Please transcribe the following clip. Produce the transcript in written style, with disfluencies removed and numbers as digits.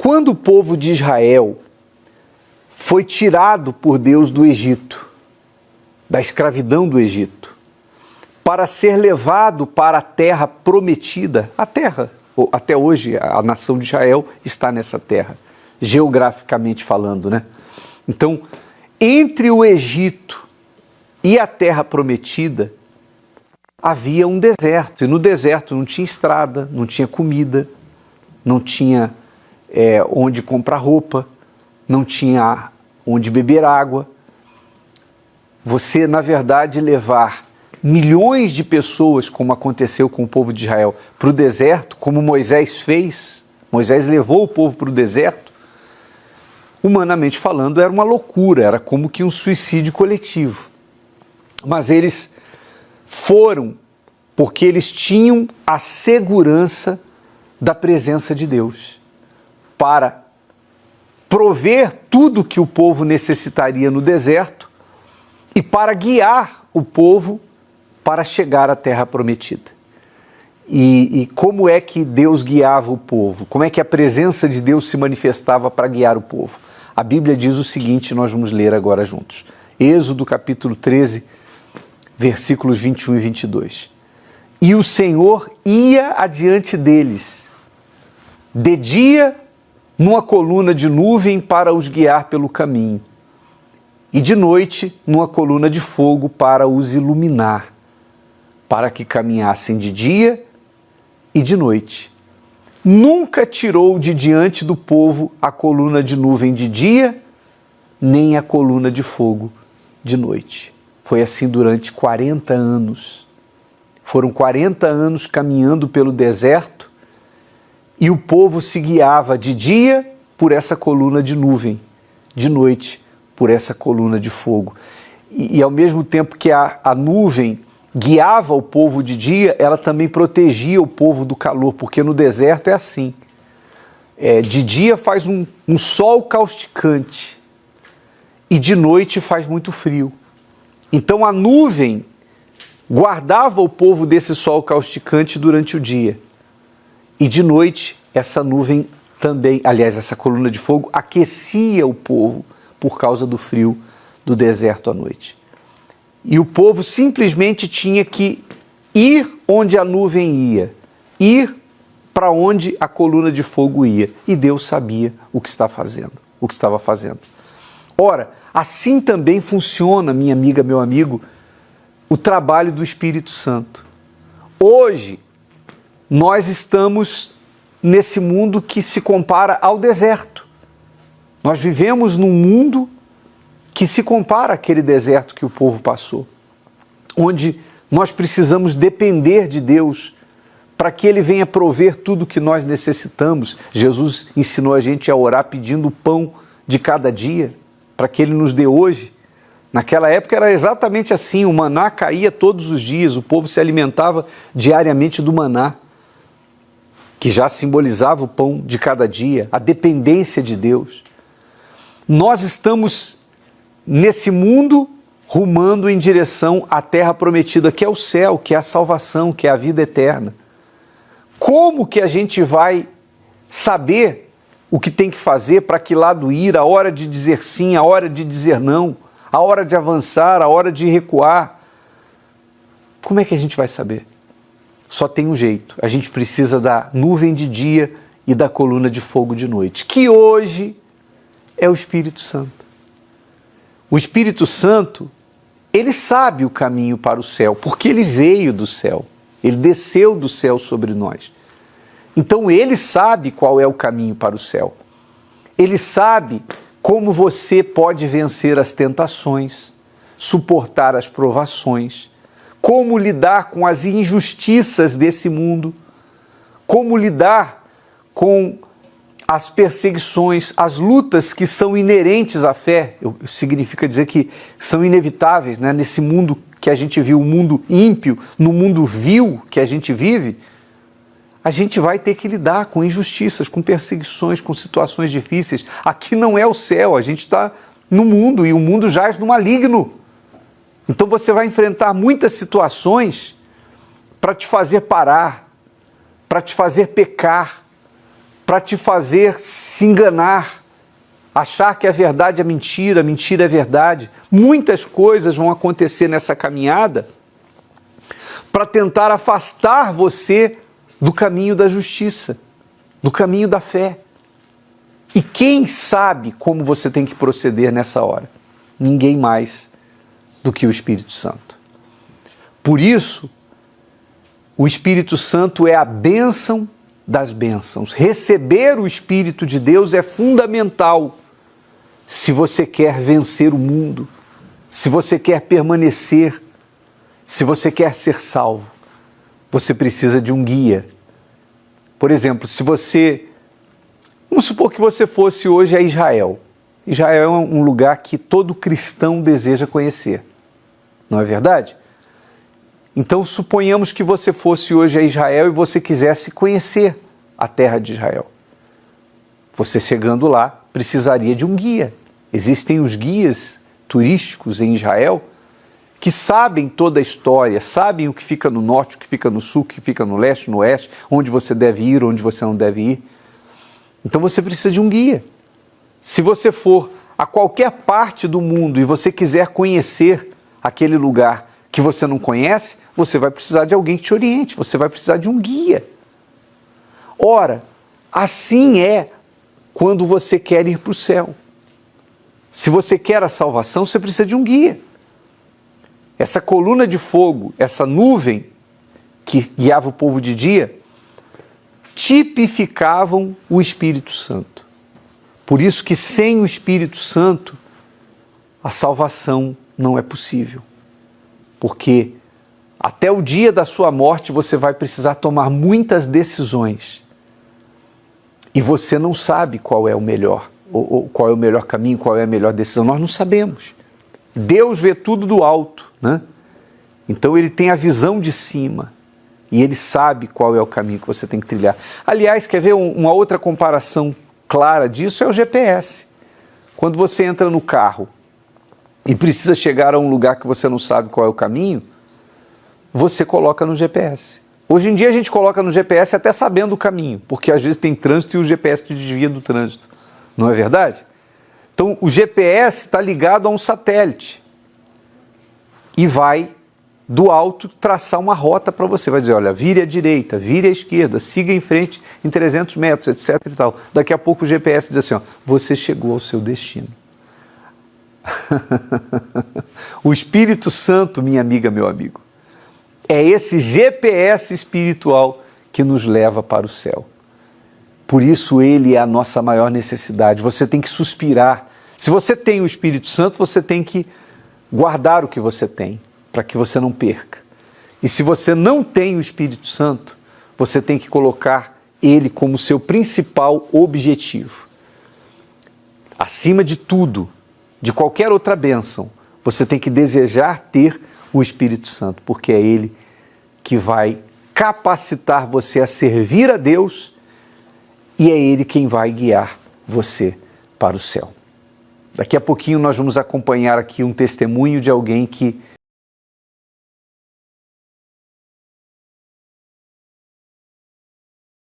Quando o povo de Israel foi tirado por Deus do Egito, da escravidão do Egito, para ser levado para a terra prometida, a terra, até hoje a nação de Israel está nessa terra, geograficamente falando, né? Então, entre o Egito e a terra prometida, havia um deserto, e no deserto não tinha estrada, não tinha comida, não tinha onde comprar roupa, não tinha onde beber água. Você, na verdade, levar milhões de pessoas, como aconteceu com o povo de Israel, para o deserto, como Moisés fez, Moisés levou o povo para o deserto, humanamente falando, era uma loucura, era como que um suicídio coletivo. Mas eles foram porque eles tinham a segurança da presença de Deus para prover tudo que o povo necessitaria no deserto e para guiar o povo para chegar à terra prometida. E como é que Deus guiava o povo? Como é que a presença de Deus se manifestava para guiar o povo? A Bíblia diz o seguinte, nós vamos ler agora juntos. Êxodo capítulo 13, versículos 21 e 22. E o Senhor ia adiante deles, de dia numa coluna de nuvem para os guiar pelo caminho, e de noite numa coluna de fogo para os iluminar, para que caminhassem de dia e de noite. Nunca tirou de diante do povo a coluna de nuvem de dia, nem a coluna de fogo de noite. Foi assim durante 40 anos. Foram 40 anos caminhando pelo deserto e o povo se guiava de dia por essa coluna de nuvem, de noite por essa coluna de fogo. E ao mesmo tempo que a nuvem guiava o povo de dia, ela também protegia o povo do calor, porque no deserto é assim. De dia faz um sol causticante e de noite faz muito frio. Então a nuvem guardava o povo desse sol causticante durante o dia. E de noite, essa nuvem também, aliás, essa coluna de fogo, aquecia o povo por causa do frio do deserto à noite. E o povo simplesmente tinha que ir onde a nuvem ia, ir para onde a coluna de fogo ia. E Deus sabia o que estava fazendo. Ora, assim também funciona, minha amiga, meu amigo, o trabalho do Espírito Santo. Hoje, nós estamos nesse mundo que se compara ao deserto. Nós vivemos num mundo que se compara àquele deserto que o povo passou, onde nós precisamos depender de Deus para que Ele venha prover tudo o que nós necessitamos. Jesus ensinou a gente a orar pedindo o pão de cada dia, para que Ele nos dê hoje. Naquela época era exatamente assim, o maná caía todos os dias, o povo se alimentava diariamente do maná, que já simbolizava o pão de cada dia, a dependência de Deus. Nós estamos nesse mundo rumando em direção à terra prometida, que é o céu, que é a salvação, que é a vida eterna. Como que a gente vai saber o que tem que fazer, para que lado ir, a hora de dizer sim, a hora de dizer não, a hora de avançar, a hora de recuar? Como é que a gente vai saber? Só tem um jeito, a gente precisa da nuvem de dia e da coluna de fogo de noite, que hoje é o Espírito Santo. O Espírito Santo, ele sabe o caminho para o céu, porque ele veio do céu, ele desceu do céu sobre nós. Então ele sabe qual é o caminho para o céu. Ele sabe como você pode vencer as tentações, suportar as provações, como lidar com as injustiças desse mundo, como lidar com as perseguições, as lutas que são inerentes à fé. Significa dizer que são inevitáveis, né? Nesse mundo que a gente viu, o mundo ímpio, no mundo vil que a gente vive, a gente vai ter que lidar com injustiças, com perseguições, com situações difíceis. Aqui não é o céu, a gente está no mundo e o mundo jaz no maligno. Então você vai enfrentar muitas situações para te fazer parar, para te fazer pecar, para te fazer se enganar, achar que a verdade é mentira, a mentira é verdade. Muitas coisas vão acontecer nessa caminhada para tentar afastar você do caminho da justiça, do caminho da fé. E quem sabe como você tem que proceder nessa hora? Ninguém mais do que o Espírito Santo. Por isso, o Espírito Santo é a bênção das bênçãos. Receber o Espírito de Deus é fundamental se você quer vencer o mundo, se você quer permanecer, se você quer ser salvo. Você precisa de um guia. Por exemplo, vamos supor que você fosse hoje a Israel. Israel é um lugar que todo cristão deseja conhecer, não é verdade? Então, suponhamos que você fosse hoje a Israel e você quisesse conhecer a terra de Israel. Você chegando lá, precisaria de um guia. Existem os guias turísticos em Israel que sabem toda a história, sabem o que fica no norte, o que fica no sul, o que fica no leste, no oeste, onde você deve ir, onde você não deve ir. Então você precisa de um guia. Se você for a qualquer parte do mundo e você quiser conhecer aquele lugar que você não conhece, você vai precisar de alguém que te oriente, você vai precisar de um guia. Ora, assim é quando você quer ir para o céu. Se você quer a salvação, você precisa de um guia. Essa coluna de fogo, essa nuvem que guiava o povo de dia, tipificavam o Espírito Santo. Por isso que sem o Espírito Santo, a salvação não é possível. Porque até o dia da sua morte você vai precisar tomar muitas decisões. E você não sabe qual é o melhor, ou qual é o melhor caminho, qual é a melhor decisão. Nós não sabemos. Deus vê tudo do alto, né? Então ele tem a visão de cima e ele sabe qual é o caminho que você tem que trilhar. Aliás, quer ver uma outra comparação clara disso? É o GPS. Quando você entra no carro e precisa chegar a um lugar que você não sabe qual é o caminho, você coloca no GPS. Hoje em dia a gente coloca no GPS até sabendo o caminho, porque às vezes tem trânsito e o GPS te desvia do trânsito. Não é verdade? Então o GPS está ligado a um satélite e vai do alto traçar uma rota para você. Vai dizer, olha, vire à direita, vire à esquerda, siga em frente em 300 metros, etc. e tal. Daqui a pouco o GPS diz assim, ó, você chegou ao seu destino. O Espírito Santo, minha amiga, meu amigo, é esse GPS espiritual que nos leva para o céu. Por isso ele é a nossa maior necessidade. Você tem que suspirar. Se você tem o Espírito Santo, você tem que guardar o que você tem, para que você não perca. E se você não tem o Espírito Santo, você tem que colocar ele como seu principal objetivo. Acima de tudo, de qualquer outra bênção, você tem que desejar ter o Espírito Santo, porque é ele que vai capacitar você a servir a Deus e é ele quem vai guiar você para o céu. Daqui a pouquinho nós vamos acompanhar aqui um testemunho de alguém que